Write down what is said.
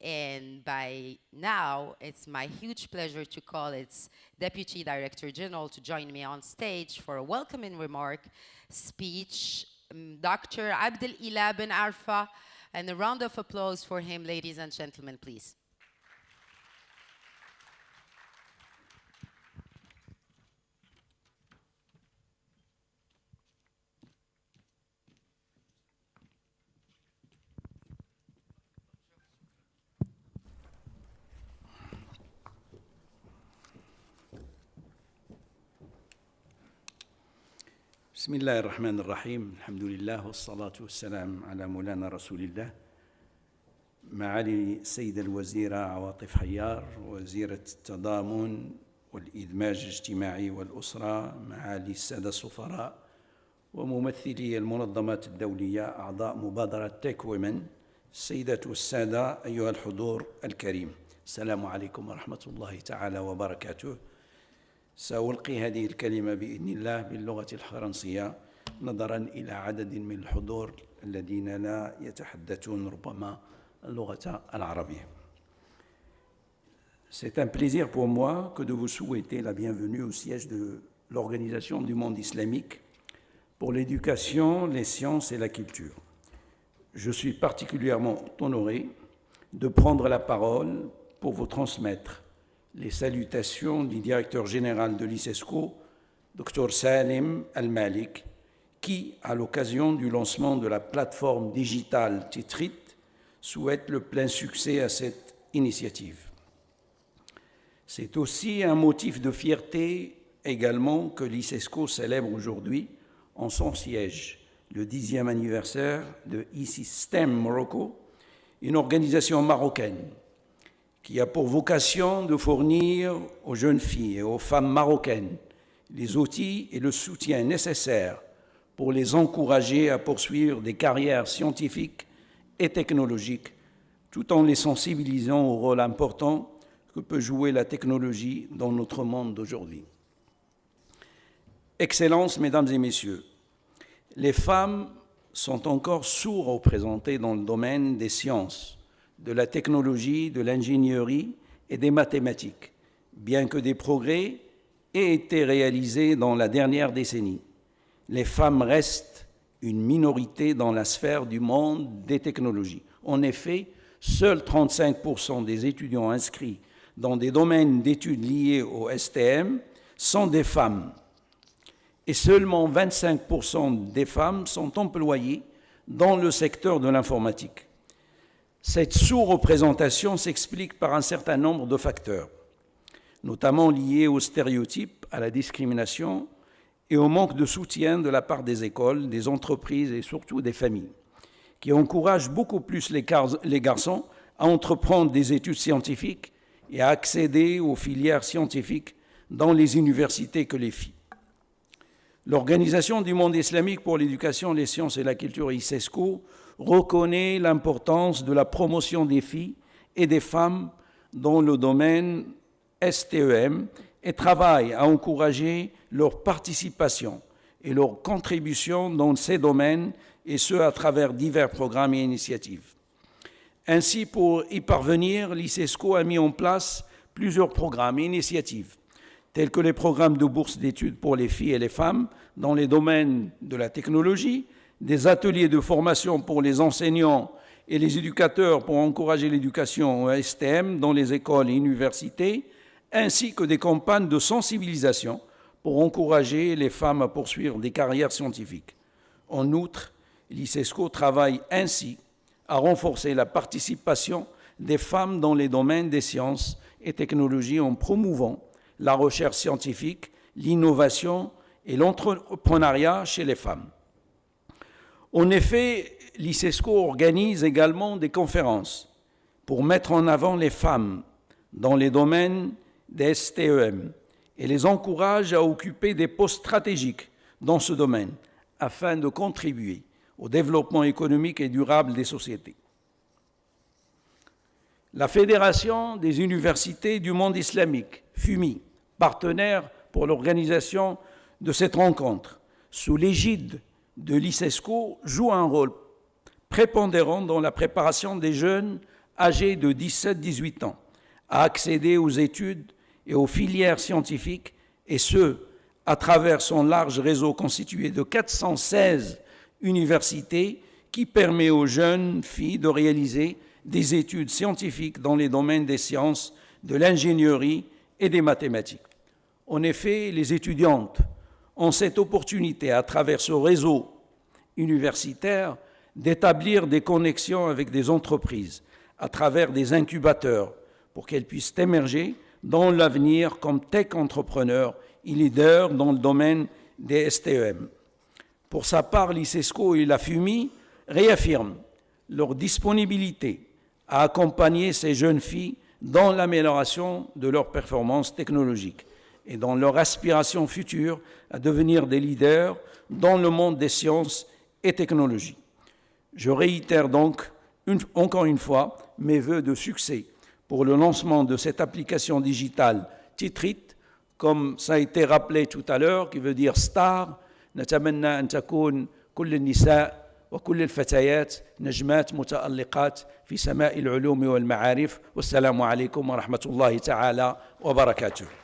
And by now, it's my huge pleasure to call its Deputy Director General to join me on stage for a welcoming remark speech, Dr. Abdel Ilah Ben Arfa, and a round of applause for him, ladies and gentlemen, please. بسم الله الرحمن الرحيم الحمد لله والصلاة والسلام على مولانا رسول الله معالي السيدة الوزيرة عواطف حيار وزيرة التضامن والإدماج الاجتماعي والأسرة معالي السادة السفراء وممثلي المنظمات الدولية أعضاء مبادرة تيك ويمن السيدات والسادة أيها الحضور الكريم السلام عليكم ورحمة الله تعالى وبركاته سألقي هذه الكلمة بإذن الله باللغة الفرنسية نظراً إلى عدد من الحضور الذين لا يتحدثون ربما اللغة العربية. C'est un plaisir pour moi que de vous souhaiter la bienvenue au siège de l'Organisation du monde islamique pour l'éducation, les sciences et la culture. Je suis particulièrement honoré de prendre la parole pour vous transmettre les salutations du directeur général de l'ICESCO, Dr Salim Al-Malik, qui, à l'occasion du lancement de la plateforme digitale Titrit, souhaite le plein succès à cette initiative. C'est aussi un motif de fierté également que l'ICESCO célèbre aujourd'hui en son siège le 10e anniversaire de e-System Morocco, une organisation marocaine qui a pour vocation de fournir aux jeunes filles et aux femmes marocaines les outils et le soutien nécessaires pour les encourager à poursuivre des carrières scientifiques et technologiques, tout en les sensibilisant au rôle important que peut jouer la technologie dans notre monde d'aujourd'hui. Excellences, Mesdames et Messieurs, les femmes sont encore sous-représentées dans le domaine des sciences, de la technologie, de l'ingénierie et des mathématiques, bien que des progrès aient été réalisés dans la dernière décennie. Les femmes restent une minorité dans la sphère du monde des technologies. En effet, seuls 35% des étudiants inscrits dans des domaines d'études liés au STM sont des femmes, et seulement 25% des femmes sont employées dans le secteur de l'informatique. Cette sous-représentation s'explique par un certain nombre de facteurs, notamment liés aux stéréotypes, à la discrimination et au manque de soutien de la part des écoles, des entreprises et surtout des familles, qui encouragent beaucoup plus les garçons à entreprendre des études scientifiques et à accéder aux filières scientifiques dans les universités que les filles. L'Organisation du monde islamique pour l'éducation, les sciences et la culture, ICESCO, reconnaît l'importance de la promotion des filles et des femmes dans le domaine STEM et travaille à encourager leur participation et leur contribution dans ces domaines, et ce à travers divers programmes et initiatives. Ainsi, pour y parvenir, l'ICESCO a mis en place plusieurs programmes et initiatives, tels que les programmes de bourse d'études pour les filles et les femmes dans les domaines de la technologie, des ateliers de formation pour les enseignants et les éducateurs pour encourager l'éducation au STM dans les écoles et universités, ainsi que des campagnes de sensibilisation pour encourager les femmes à poursuivre des carrières scientifiques. En outre, l'ICESCO travaille ainsi à renforcer la participation des femmes dans les domaines des sciences et technologies en promouvant la recherche scientifique, l'innovation et l'entrepreneuriat chez les femmes. En effet, l'ICESCO organise également des conférences pour mettre en avant les femmes dans les domaines des STEM et les encourage à occuper des postes stratégiques dans ce domaine afin de contribuer au développement économique et durable des sociétés. La Fédération des universités du monde islamique, FUMI, partenaire pour l'organisation de cette rencontre, sous l'égide de l'ICESCO, joue un rôle prépondérant dans la préparation des jeunes âgées de 17-18 ans à accéder aux études et aux filières scientifiques, et ce, à travers son large réseau constitué de 416 universités qui permet aux jeunes filles de réaliser des études scientifiques dans les domaines des sciences, de l'ingénierie et des mathématiques. En effet, les étudiantes ont cette opportunité, à travers ce réseau universitaire, d'établir des connexions avec des entreprises à travers des incubateurs pour qu'elles puissent émerger dans l'avenir comme tech entrepreneurs et leaders dans le domaine des STEM. Pour sa part, l'ICESCO et la FUMI réaffirment leur disponibilité à accompagner ces jeunes filles dans l'amélioration de leurs performances technologiques et dans leur aspiration future à devenir des leaders dans le monde des sciences et technologies. Je réitère donc encore une fois mes vœux de succès pour le lancement de cette application digitale Titrit, comme ça a été rappelé tout à l'heure, qui veut dire star. نتمنى أن تكون كل النساء وكل الفتيات نجمات متألقات في سماء العلوم والمعارف والسلام عليكم ورحمة الله تعالى وبركاته.